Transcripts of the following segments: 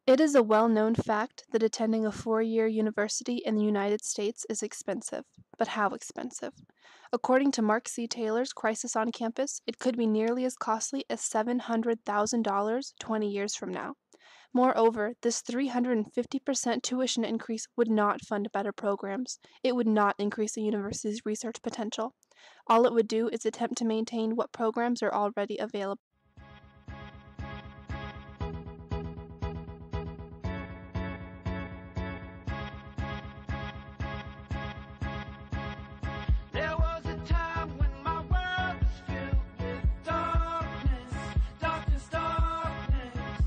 It is a well-known fact that attending a four-year university in the United States is expensive. But how expensive? According to Mark C. Taylor's Crisis on Campus, it could be nearly as costly as $700,000 20 years from now. Moreover, this 350% tuition increase would not fund better programs. It would not increase a university's research potential. All it would do is attempt to maintain what programs are already available. There was a time when my world was filled with darkness, darkness, darkness.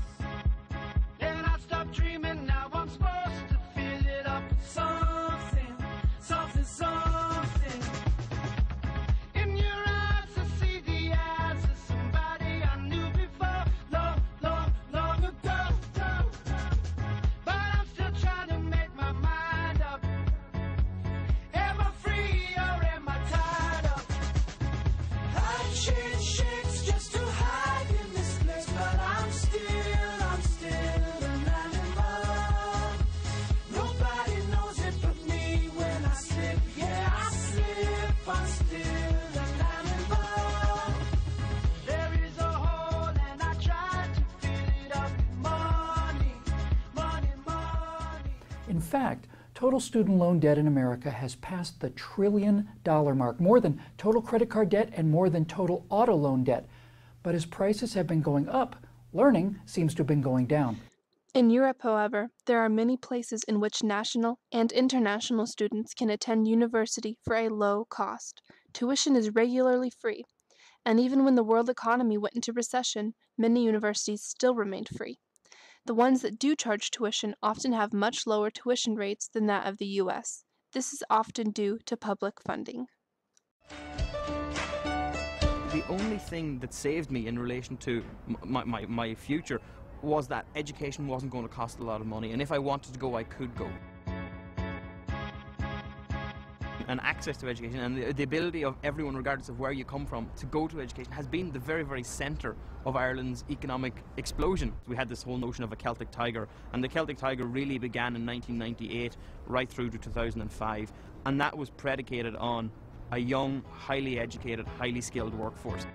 Then I stopped dreaming, now I'm supposed to fill it up with something, something, something. In your eyes I see the eyes of somebody I knew before, long, long, long ago. But I'm still trying to make my mind up. Am I free or am I tied up? I change shapes just to hide in this place, but I'm still an animal. Nobody knows it but me when I slip, yeah, I slip, I'm still an animal. There is a hole and I try to fill it up with money, money, money. In fact, total student loan debt in America has passed the $1 trillion mark, more than total credit card debt and more than total auto loan debt. But as prices have been going up, learning seems to have been going down. In Europe, however, there are many places in which national and international students can attend university for a low cost. Tuition is regularly free, and even when the world economy went into recession, many universities still remained free. The ones that do charge tuition often have much lower tuition rates than that of the U.S. This is often due to public funding. The only thing that saved me in relation to my future was that education wasn't going to cost a lot of money, and if I wanted to go, I could go. And access to education and the ability of everyone, regardless of where you come from, to go to education has been the very, very centre of Ireland's economic explosion. We had this whole notion of a Celtic tiger, and the Celtic tiger really began in 1998 right through to 2005, and that was predicated on a young, highly educated, highly skilled workforce.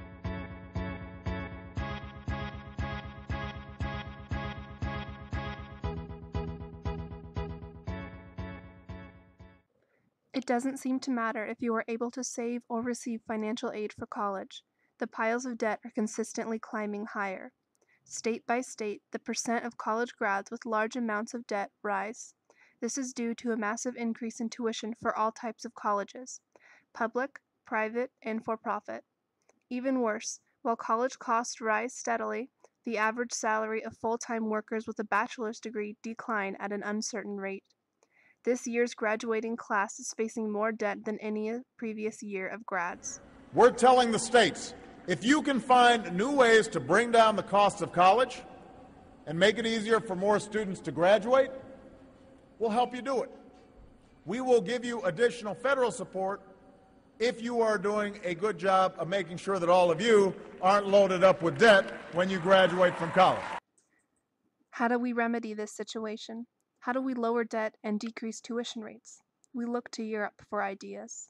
It doesn't seem to matter if you are able to save or receive financial aid for college. The piles of debt are consistently climbing higher. State by state, the percent of college grads with large amounts of debt rise. This is due to a massive increase in tuition for all types of colleges, public, private, and for-profit. Even worse, while college costs rise steadily, the average salary of full-time workers with a bachelor's degree decline at an uncertain rate. This year's graduating class is facing more debt than any previous year of grads. We're telling the states, if you can find new ways to bring down the cost of college and make it easier for more students to graduate, we'll help you do it. We will give you additional federal support if you are doing a good job of making sure that all of you aren't loaded up with debt when you graduate from college. How do we remedy this situation? How do we lower debt and decrease tuition rates? We look to Europe for ideas.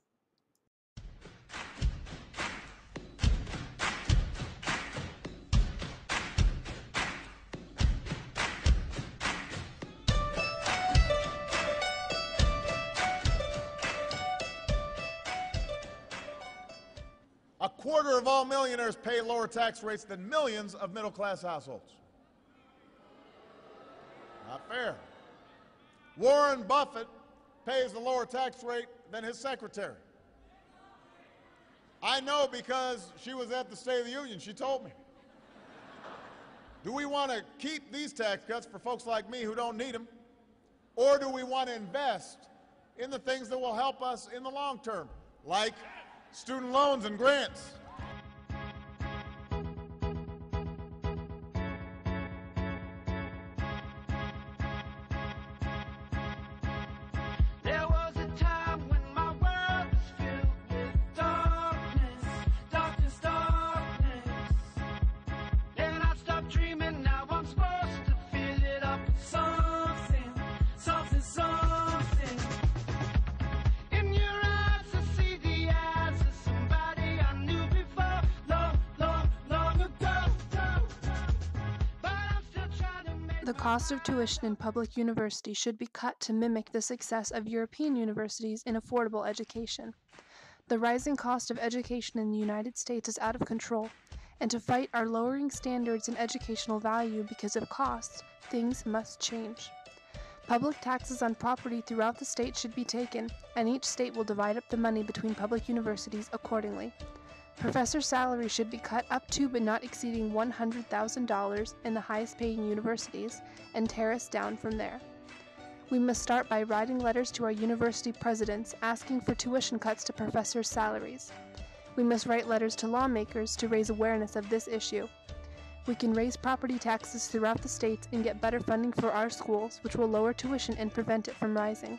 A quarter of all millionaires pay lower tax rates than millions of middle-class households. Not fair. Warren Buffett pays a lower tax rate than his secretary. I know because she was at the State of the Union. She told me. Do we want to keep these tax cuts for folks like me who don't need them? Or do we want to invest in the things that will help us in the long term, like student loans and grants? There was a time when my world was filled with darkness, darkness, darkness. Then I stopped dreaming, now I'm supposed to fill it up with The cost of tuition in public universities should be cut to mimic the success of European universities in affordable education. The rising cost of education in the United States is out of control, and to fight our lowering standards in educational value because of costs, things must change. Public taxes on property throughout the state should be taken, and each state will divide up the money between public universities accordingly. Professor salaries should be cut up to but not exceeding $100,000 in the highest paying universities, and terrace down from there. We must start by writing letters to our university presidents asking for tuition cuts to professors' salaries. We must write letters to lawmakers to raise awareness of this issue. We can raise property taxes throughout the states and get better funding for our schools, which will lower tuition and prevent it from rising.